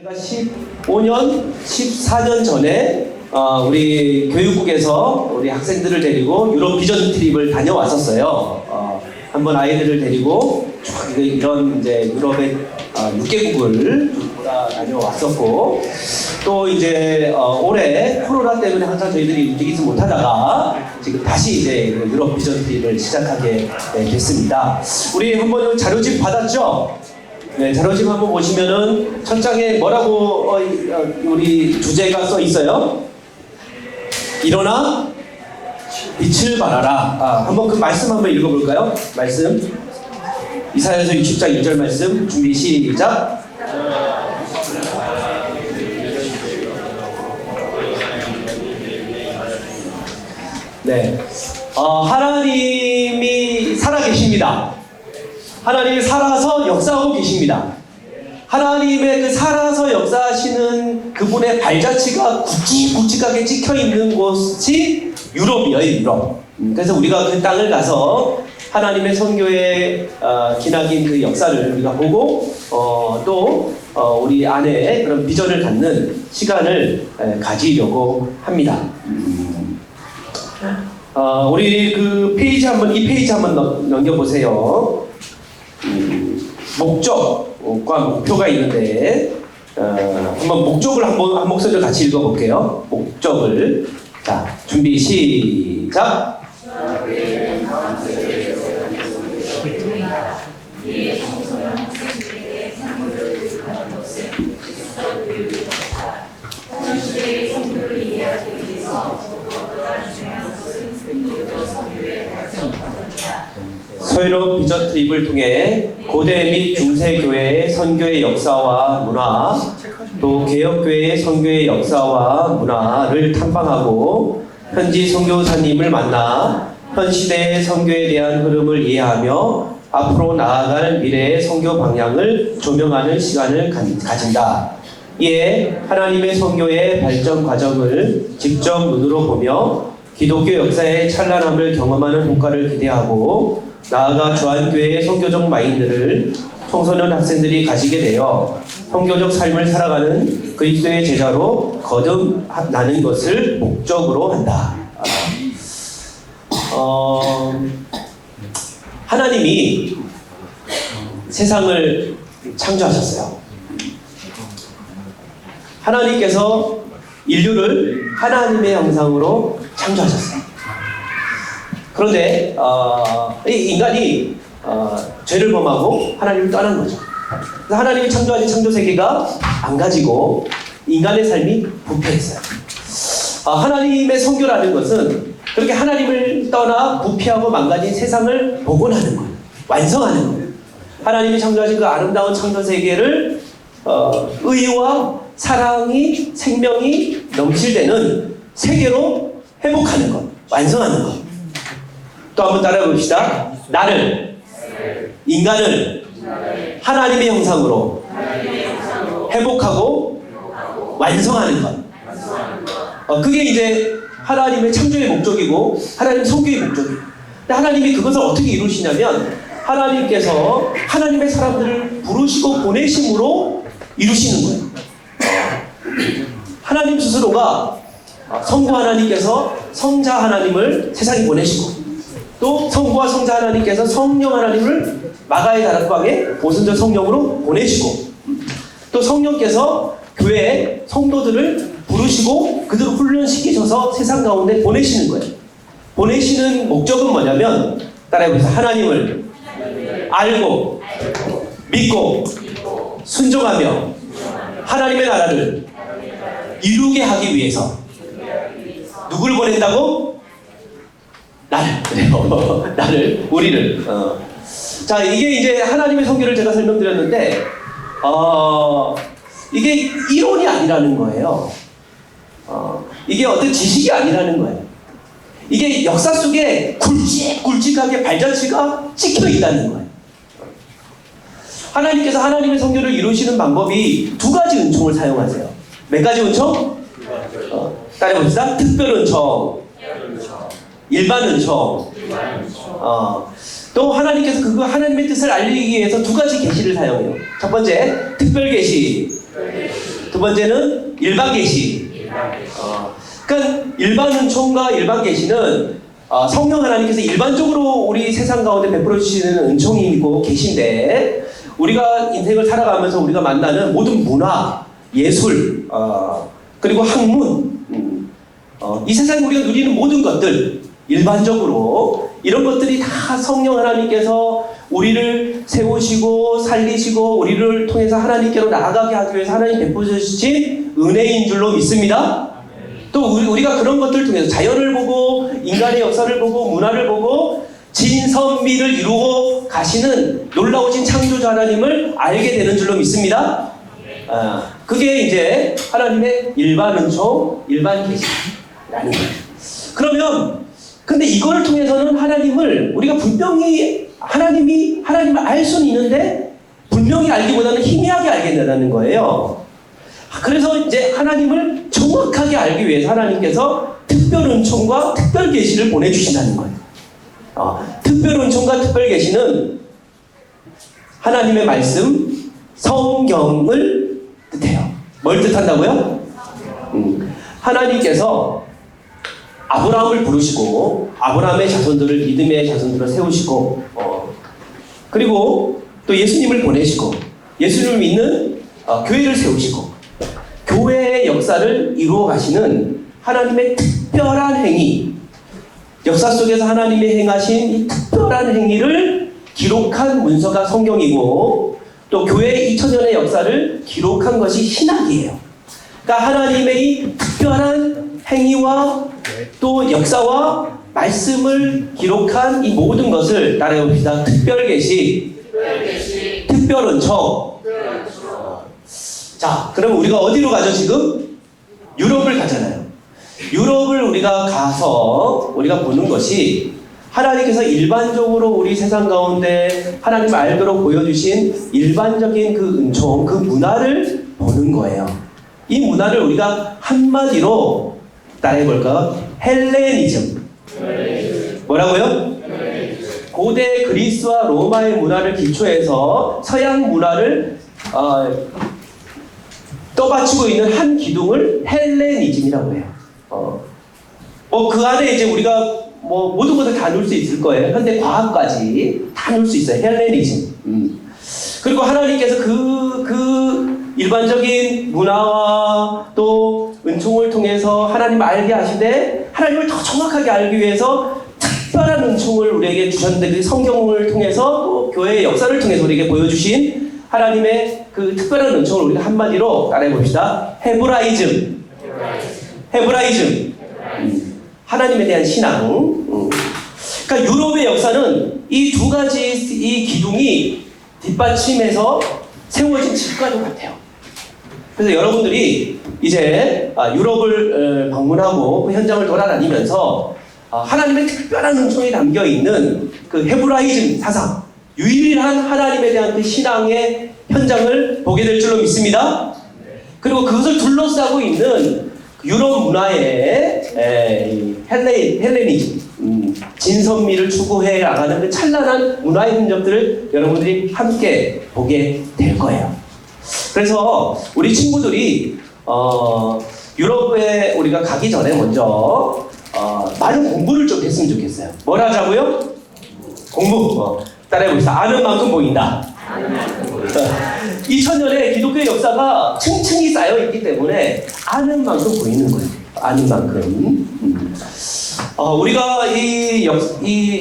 제가 15년, 14년 전에 우리 교육국에서 우리 학생들을 데리고 유럽 비전 트립을 다녀왔었어요. 한번 아이들을 데리고 쭉 이런 이제 유럽의 6개국을 다녀왔었고, 또 이제 올해 코로나 때문에 항상 저희들이 움직이지 못하다가 지금 다시 이제 유럽 비전 트립을 시작하게 됐습니다. 우리 한번 자료집 받았죠? 네, 자료집 한번 보시면은 첫 장에 뭐라고 우리 주제가 써 있어요? 일어나 빛을 발하라. 한번 그 말씀 한번 읽어볼까요? 말씀. 이사야서 60장 1절 말씀. 준비 시작. 네, 하나님이 살아계십니다. 하나님이 살아서 역사하고 계십니다. 하나님의 그 살아서 역사하시는 그분의 발자취가 굵직굵직하게 찍혀있는 곳이 유럽이에요, 유럽. 그래서 우리가 그 땅을 가서 하나님의 선교에 기나긴 그 역사를 우리가 보고 또 우리 안에 그런 비전을 갖는 시간을 가지려고 합니다. 우리 그 페이지 한번, 이 페이지 한번 넘겨보세요. 목적과 목표가 있는데 한번 목적을 한 목소리를 같이 읽어볼게요. 목적을. 자, 준비 시작. 서유럽 비전 트립을 통해 고대 및 중세 교회의 선교의 역사와 문화, 또 개혁교회의 선교의 역사와 문화를 탐방하고 현지 선교사님을 만나 현 시대의 선교에 대한 흐름을 이해하며 앞으로 나아갈 미래의 선교 방향을 조명하는 시간을 가진다. 이에 하나님의 선교의 발전 과정을 직접 눈으로 보며 기독교 역사의 찬란함을 경험하는 효과를 기대하고 나아가 주한교회의 선교적 마인드를 청소년 학생들이 가지게 되어 선교적 삶을 살아가는 그리스도의 제자로 거듭나는 것을 목적으로 한다. 하나님이 세상을 창조하셨어요. 하나님께서 인류를 하나님의 형상으로 창조하셨어요. 그런데 인간이 죄를 범하고 하나님을 떠난 거죠. 그래서 하나님이 창조하신 창조세계가 안 가지고 인간의 삶이 부패했어요. 하나님의 선교라는 것은 그렇게 하나님을 떠나 부패하고 망가진 세상을 복원하는 거예요. 완성하는 거예요. 하나님이 창조하신 그 아름다운 창조세계를 의와 사랑이, 생명이 넘칠되는 세계로 회복하는 것, 완성하는 것. 또 한번 따라해 봅시다. 나를, 인간을 하나님의 형상으로 회복하고 완성하는 것. 그게 이제 하나님의 창조의 목적이고 하나님 선교의 목적이에요. 근데 하나님이 그것을 어떻게 이루시냐면 하나님께서 하나님의 사람들을 부르시고 보내심으로 이루시는 거예요. 하나님 스스로가 성부 하나님께서 성자 하나님을 세상에 보내시고 또 성부와 성자 하나님께서 성령 하나님을 마가의 다락방에 보선적 성령으로 보내시고 또 성령께서 교회에 성도들을 부르시고 그들을 훈련시키셔서 세상 가운데 보내시는 거예요. 보내시는 목적은 뭐냐면 따라해보세요. 하나님을 알고 믿고 순종하며 하나님의 나라를 이루게 하기 위해서 누구를 보낸다고? 나를. 그래요. 나를, 우리를. 자, 이게 이제 하나님의 선교를 제가 설명드렸는데 이게 이론이 아니라는 거예요. 이게 어떤 지식이 아니라는 거예요. 이게 역사 속에 굵직굵직하게 발자취가 찍혀 있다는 거예요. 하나님께서 하나님의 선교를 이루시는 방법이 두 가지 은총을 사용하세요. 몇 가지 은총? 따라해봅시다. 특별 은총, 일반 은총. 또 하나님께서 그거 하나님의 뜻을 알리기 위해서 두 가지 계시를 사용해요. 첫 번째, 특별 계시. 번째는 일반 계시. 그러니까 일반 은총과 일반 계시는 성령 하나님께서 일반적으로 우리 세상 가운데 베풀어 주시는 은총이고 계신데, 우리가 인생을 살아가면서 우리가 만나는 모든 문화, 예술, 그리고 학문, 이 세상에 우리가 누리는 모든 것들, 일반적으로 이런 것들이 다 성령 하나님께서 우리를 세우시고 살리시고 우리를 통해서 하나님께로 나아가게 하기 위해서 하나님 베풀어 주신 은혜인 줄로 믿습니다. 또 우리가 그런 것들을 통해서 자연을 보고 인간의 역사를 보고 문화를 보고 진선미를 이루고 가시는 놀라우신 창조주 하나님을 알게 되는 줄로 믿습니다. 그게 이제 하나님의 일반 은총, 일반 계시라는 거예요. 그러면 근데 이걸 통해서는 하나님을 우리가 분명히 하나님을 알 수는 있는데 분명히 알기보다는 희미하게 알게 된다는 거예요. 그래서 이제 하나님을 정확하게 알기 위해서 하나님께서 특별 은총과 특별 계시를 보내주신다는 거예요. 특별 은총과 특별 계시는 하나님의 말씀, 성경을 뜻해요. 뭘 뜻한다고요? 하나님께서 아브라함을 부르시고 아브라함의 자손들을 믿음의 자손들을 세우시고 그리고 또 예수님을 보내시고 예수님을 믿는 교회를 세우시고 교회의 역사를 이루어 가시는 하나님의 특별한 행위, 역사 속에서 하나님이 행하신 이 특별한 행위를 기록한 문서가 성경이고 또 교회의 2000년의 역사를 기록한 것이 신학이에요. 그러니까 하나님의 이 특별한 행위와 또 역사와 말씀을 기록한 이 모든 것을 따라해 봅시다. 특별 계시, 특별 은총. 자, 그럼 우리가 어디로 가죠 지금? 유럽을 가잖아요. 유럽을 우리가 가서 우리가 보는 것이 하나님께서 일반적으로 우리 세상 가운데 하나님을 알도록 보여주신 일반적인 그 은총, 그 문화를 보는 거예요. 이 문화를 우리가 한마디로 따라해볼까? 헬레니즘. 뭐라고요? 고대 그리스와 로마의 문화를 기초해서 서양 문화를 떠받치고 있는 한 기둥을 헬레니즘이라고 해요. 그 안에 이제 우리가 모든 것을 다 넣을 수 있을 거예요. 현대 과학까지 다 넣을 수 있어요. 헬레니즘. 그리고 하나님께서 그 일반적인 문화와 또 은총을 통해서 하나님을 알게 하시되 하나님을 더 정확하게 알기 위해서 특별한 은총을 우리에게 주셨는데 그 성경을 통해서 또 교회의 역사를 통해서 우리에게 보여주신 하나님의 그 특별한 은총을 우리가 한마디로 따라해 봅시다. 헤브라이즘. 하나님에 대한 신앙. 그러니까 유럽의 역사는 이 두 가지 이 기둥이 뒷받침해서 세워진 집과 같아요. 그래서 여러분들이 이제 유럽을 방문하고 그 현장을 돌아다니면서 하나님의 특별한 은총이 담겨있는 그 헤브라이즘 사상, 유일한 하나님에 대한 그 신앙의 현장을 보게 될 줄로 믿습니다. 그리고 그것을 둘러싸고 있는 유럽 문화의 헬레니즘, 진선미를 추구해 나가는 그 찬란한 문화의 흔적들을 여러분들이 함께 보게 될 거예요. 그래서 우리 친구들이 유럽에 우리가 가기 전에 먼저 많은 공부를 좀 했으면 좋겠어요. 뭘 하자고요? 공부. 따라해봅시다. 아는 만큼 보인다. 2000년의 기독교의 역사가 층층이 쌓여있기 때문에 아는 만큼 보이는 거예요. 아는 만큼. 우리가 이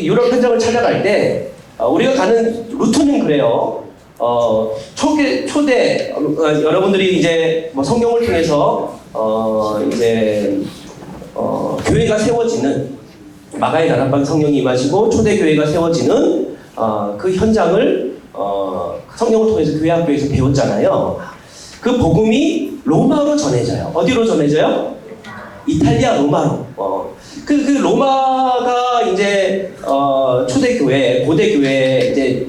유럽 현장을 찾아갈 때 우리가 가는 루트는 그래요. 초대 여러분들이 이제 성경을 통해서 교회가 세워지는 마가의 다락방 성령이 임하시고 초대 교회가 세워지는 그 현장을 성령을 통해서 교회 학교에서 배웠잖아요. 그 복음이 로마로 전해져요. 어디로 전해져요? 이탈리아 로마로. 그 로마가 이제 초대 교회, 고대 교회 이제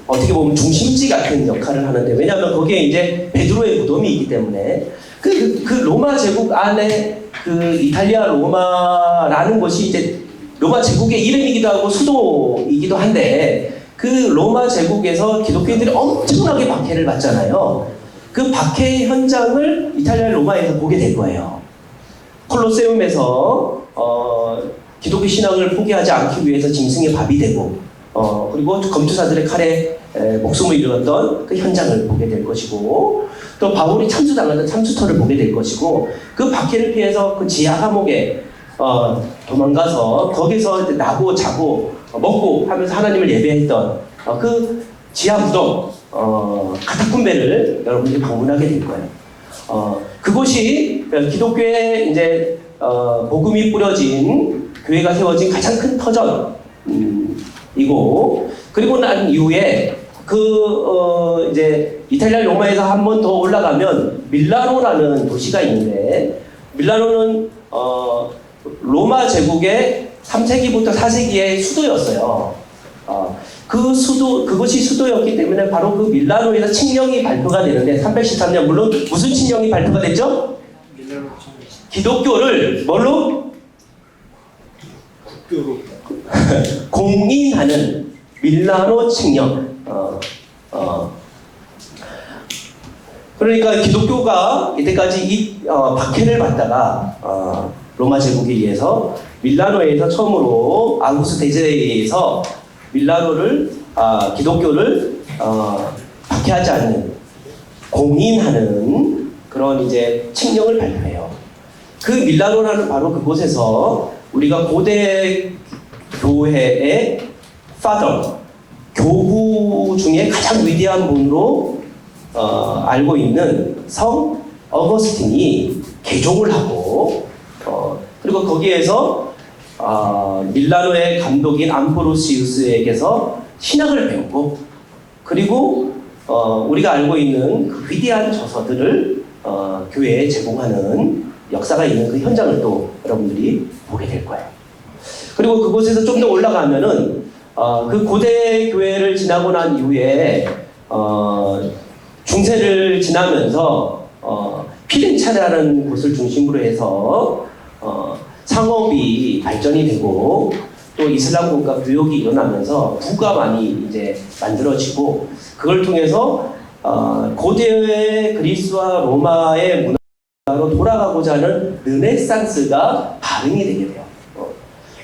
어떻게 보면 중심지 같은 역할을 하는데, 왜냐하면 거기에 이제 베드로의 무덤이 있기 때문에 그 로마 제국 안에 그 이탈리아 로마라는 곳이 이제 로마 제국의 이름이기도 하고 수도이기도 한데, 그 로마 제국에서 기독교인들이 엄청나게 박해를 받잖아요. 그 박해 현장을 이탈리아 로마에서 보게 될 거예요. 콜로세움에서 기독교 신앙을 포기하지 않기 위해서 짐승의 밥이 되고 그리고 검투사들의 칼에 목숨을 잃었던 그 현장을 보게 될 것이고 또 바울이 참수당하던 참수터를 보게 될 것이고 그 박해를 피해서 그 지하 감옥에 도망가서 거기서 나고 자고 먹고 하면서 하나님을 예배했던 그 지하 무덤 카타콤베를 여러분들이 방문하게 될 거예요. 그곳이 기독교의 이제 복음이 뿌려진 교회가 세워진 가장 큰 터전이고 그리고 난 이후에 이제 이탈리아 로마에서 한 번 더 올라가면 밀라노라는 도시가 있는데 밀라노는 로마 제국의 3세기부터 4세기의 수도였어요. 그것이 수도였기 때문에 바로 그 밀라노에서 칙령이 발표가 되는데 313년 물론 무슨 칙령이 발표가 됐죠? 기독교를 뭘로? 국교로 공인하는 밀라노 칙령. 그러니까 기독교가 이때까지 이 박해를 받다가 로마 제국에 의해서 밀라노에서 처음으로 아우구스토 대제에 의해서 밀라노를 기독교를 박해하지 않는 공인하는 그런 이제 칙령을 발표해요. 그 밀라노라는 바로 그곳에서 우리가 고대 교회의 파더 교구 중에 가장 위대한 분으로 알고 있는 성 어거스틴이 개종을 하고 그리고 거기에서 밀라노의 감독인 암브로시우스에게서 신학을 배우고 그리고 우리가 알고 있는 그 위대한 저서들을 교회에 제공하는 역사가 있는 그 현장을 또 여러분들이 보게 될 거예요. 그리고 그곳에서 좀 더 올라가면은 그 고대 교회를 지나고 난 이후에 중세를 지나면서 피렌체라는 곳을 중심으로 해서 상업이 발전이 되고 또 이슬람 국가 교역이 일어나면서 부가 많이 이제 만들어지고 그걸 통해서 고대의 그리스와 로마의 문화로 돌아가고자 하는 르네상스가 발흥이 되게 돼요.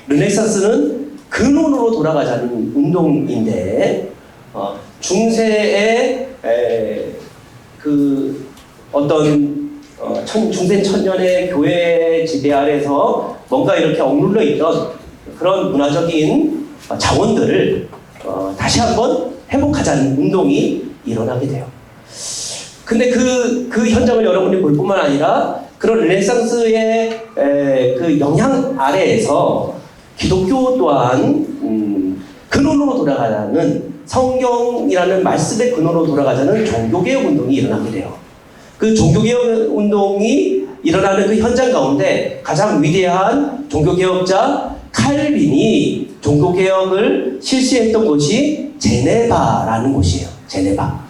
르네상스는 근원으로 돌아가자는 운동인데 중세의 그 어떤 중세 천년의 교회 지배 아래서 뭔가 이렇게 억눌러 있던 그런 문화적인 자원들을 다시 한번 회복하자는 운동이 일어나게 돼요. 근데 그 현장을 여러분이 볼 뿐만 아니라 그런 르네상스의 그 영향 아래에서 기독교 또한 근원으로 돌아가자는 성경이라는 말씀의 근원으로 돌아가자는 종교개혁 운동이 일어나게 돼요. 그 종교개혁 운동이 일어나는 그 현장 가운데 가장 위대한 종교개혁자 칼빈이 종교개혁을 실시했던 곳이 제네바라는 곳이에요. 제네바.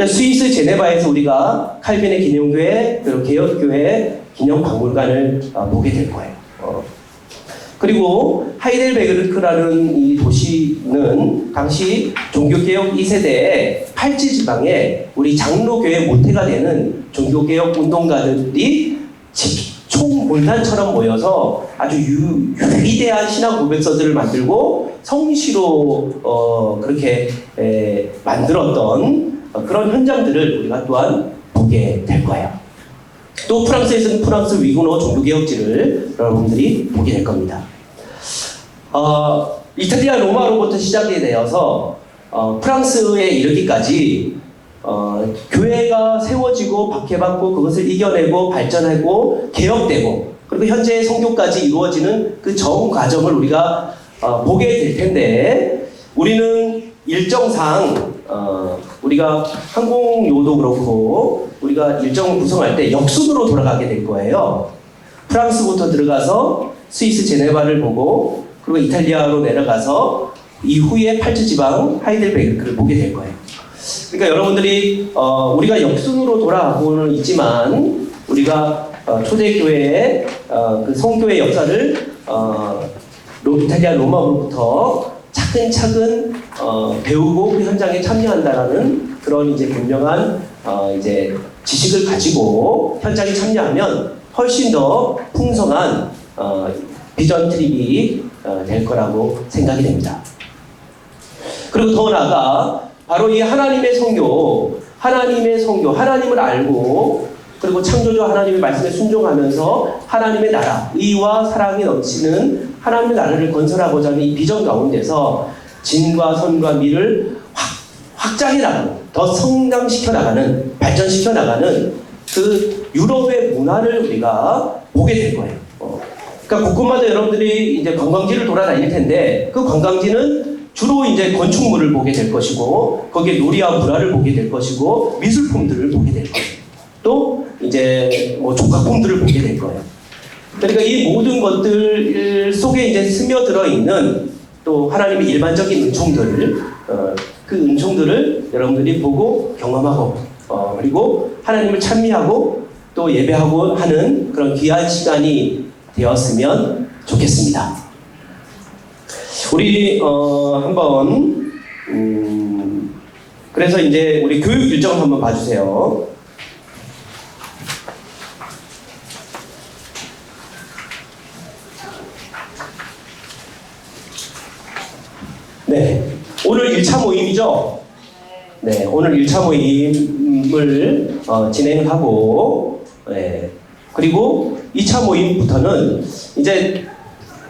스위스 제네바에서 우리가 칼빈의 기념교회, 그리고 개혁교회 기념박물관을 보게 될 거예요. 그리고 하이델베르크라는 이 도시는 당시 종교개혁 2세대의 팔찌 지방에 우리 장로교회 모태가 되는 종교개혁 운동가들이 총몰단처럼 모여서 아주 위대한 신앙 고백서들을 만들고 성시로 그렇게 만들었던 그런 현장들을 우리가 또한 보게 될 거예요. 또 프랑스에서는 프랑스 위그노 종교개혁지를 여러분들이 보게 될 겁니다. 이탈리아 로마로부터 시작이 되어서 프랑스에 이르기까지 교회가 세워지고 박해받고 그것을 이겨내고 발전하고 개혁되고 그리고 현재 선교까지 이루어지는 그 전 과정을 우리가 보게 될 텐데 우리는 일정상 우리가 항공료도 그렇고 우리가 일정을 구성할 때 역순으로 돌아가게 될 거예요. 프랑스부터 들어가서 스위스 제네바를 보고 그리고 이탈리아로 내려가서 이후에 팔찌지방 하이델베르크를 보게 될 거예요. 그러니까 여러분들이 우리가 역순으로 돌아가고는 있지만 우리가 초대교회의 그 성교의 역사를 이탈리아 로마로부터 차근차근 배우고 그 현장에 참여한다라는 그런 이제 분명한 이제 지식을 가지고 현장에 참여하면 훨씬 더 풍성한 비전 트립이 될 거라고 생각이 됩니다. 그리고 더 나아가 바로 이 하나님의 성교, 하나님을 알고 그리고 창조주 하나님의 말씀에 순종하면서 하나님의 나라, 의와 사랑이 넘치는 하나님의 나라를 건설하고자 하는 이 비전 가운데서 진과 선과 미를 확장해 나가는, 더 성장시켜 나가는, 발전시켜 나가는 그 유럽의 문화를 우리가 보게 될 거예요. 그러니까 곳곳마다 여러분들이 이제 관광지를 돌아다닐 텐데 그 관광지는 주로 이제 건축물을 보게 될 것이고 거기에 놀이와 문화를 보게 될 것이고 미술품들을 보게 될 거예요. 또 이제 뭐 조각품들을 보게 될 거예요. 그러니까 이 모든 것들 속에 이제 스며들어 있는 또 하나님의 일반적인 은총들을 그 은총들을 여러분들이 보고 경험하고 그리고 하나님을 찬미하고 또 예배하고 하는 그런 귀한 시간이 되었으면 좋겠습니다. 우리 한번 그래서 이제 우리 교육 일정을 한번 봐주세요. 네, 오늘 1차 모임이죠? 네, 오늘 1차 모임을 진행을 하고 그리고 2차 모임부터는 이제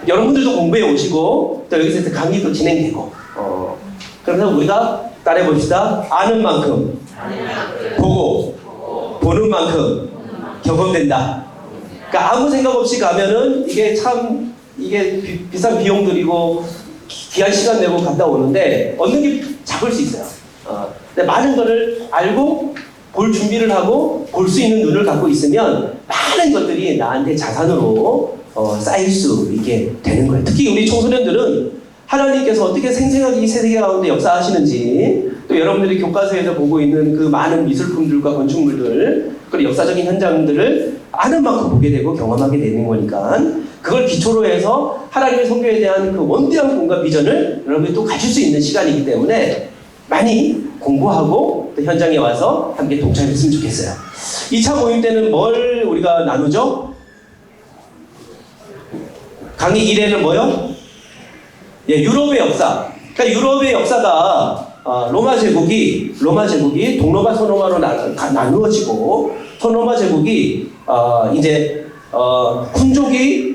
여러분들도 공부해 오시고 또 여기서 강의도 진행되고 그래서 우리가 따라해 봅시다. 아는 만큼 보고 보는 만큼 경험된다. 그러니까 아무 생각 없이 가면은 이게 참 비싼 비용 들이고 귀한 시간 내고 갔다 오는데 얻는 게 작을 수 있어요. 근데 많은 거를 알고 볼 준비를 하고 볼 수 있는 눈을 갖고 있으면 많은 것들이 나한테 자산으로 쌓일 수 있게 되는 거예요. 특히 우리 청소년들은 하나님께서 어떻게 생생하게 이 세계 가운데 역사하시는지 또 여러분들이 교과서에서 보고 있는 그 많은 미술품들과 건축물들 그리고 역사적인 현장들을 아는 만큼 보게 되고 경험하게 되는 거니까 그걸 기초로 해서 하나님의 성교에 대한 그 원대한 꿈과 비전을 여러분이 또 가질 수 있는 시간이기 때문에 많이 공부하고 또 현장에 와서 함께 동참했으면 좋겠어요. 2차 모임 때는 뭘 우리가 나누죠? 강의 1회는 뭐요? 유럽의 역사. 그러니까 유럽의 역사가 로마 제국이 동로마 서로마로 나누어지고 서로마 제국이 이제 훈족이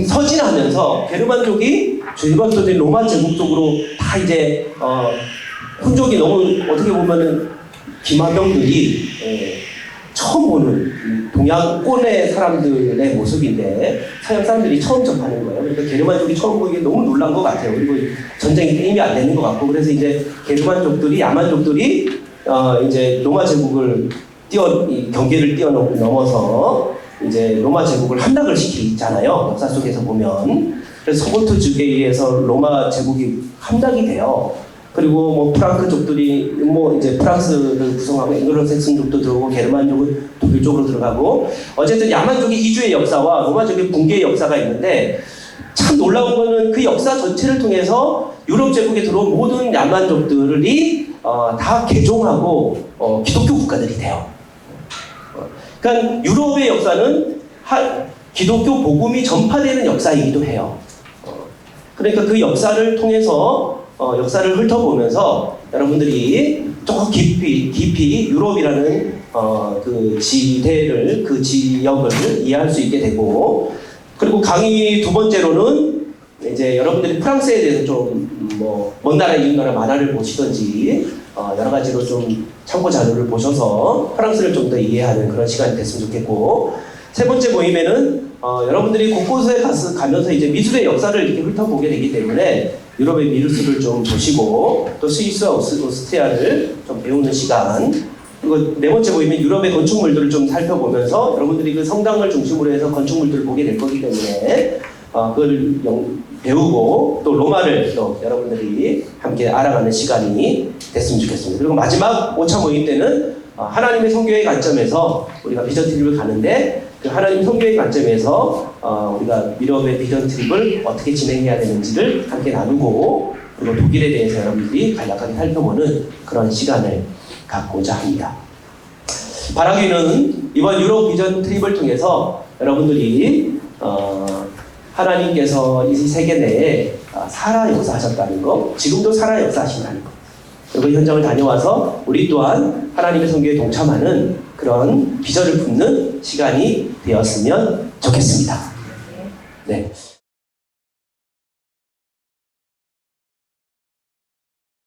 서진하면서 게르만족이 일반적인 로마 제국 쪽으로 다 이제 훈족이 너무 어떻게 보면은 기마병들이 처음 보는 동양권의 사람들의 모습인데 서양 사람들이 처음 접하는 거예요. 그러니까 게르만족이 처음 보기에 너무 놀란 것 같아요. 그리고 전쟁이 게임이 안 되는 것 같고 그래서 이제 게르만족들이 야만족들이 이제 로마 제국을 경계를 뛰어넘어서 이제 로마 제국을 함락을 시키잖아요. 역사 속에서 보면. 그래서 서본트족에 의해서 로마 제국이 함락이 돼요. 그리고 뭐 프랑크족들이 뭐 이제 프랑스를 구성하고 앵글로색슨족도 들어오고 게르만족은 독일 쪽으로 들어가고 어쨌든 야만족의 이주의 역사와 로마족의 붕괴의 역사가 있는데 참 놀라운 거는 그 역사 전체를 통해서 유럽 제국에 들어온 모든 야만족들이 다 개종하고 기독교 국가들이 돼요. 그러니까 유럽의 역사는 기독교 복음이 전파되는 역사이기도 해요. 그러니까 그 역사를 통해서 역사를 훑어보면서 여러분들이 조금 깊이 유럽이라는 그 지대를 그 지역을 이해할 수 있게 되고 그리고 강의 두 번째로는 이제 여러분들이 프랑스에 대해서 좀 뭐 먼 나라 이웃 나라 만화를 보시든지 여러 가지로 좀 참고 자료를 보셔서 프랑스를 좀 더 이해하는 그런 시간이 됐으면 좋겠고 세 번째 모임에는 여러분들이 곳곳에 가면서 이제 미술의 역사를 이렇게 훑어보게 되기 때문에 유럽의 미술을 좀 보시고 또 스위스와 오스트리아를 좀 배우는 시간 그리고 네 번째 모임은 유럽의 건축물들을 좀 살펴보면서 여러분들이 그 성당을 중심으로 해서 건축물들을 보게 될 거기 때문에 그걸 배우고 또 로마를 또 여러분들이 함께 알아가는 시간이 됐으면 좋겠습니다. 그리고 마지막 5차 모임 때는 하나님의 성교의 관점에서 우리가 비전 트립을 가는데 그 하나님 성교의 관점에서 우리가 유럽의 비전 트립을 어떻게 진행해야 되는지를 함께 나누고 그리고 독일에 대해서 여러분들이 간략하게 살펴보는 그런 시간을 갖고자 합니다. 바라기는 이번 유럽 비전 트립을 통해서 여러분들이 하나님께서 이 세계 내에 살아 역사하셨다는 거, 지금도 살아 역사하신다는 거, 그리고 현장을 다녀와서 우리 또한 하나님의 선교에 동참하는 그런 비전을 품는 시간이 되었으면 좋겠습니다. 네.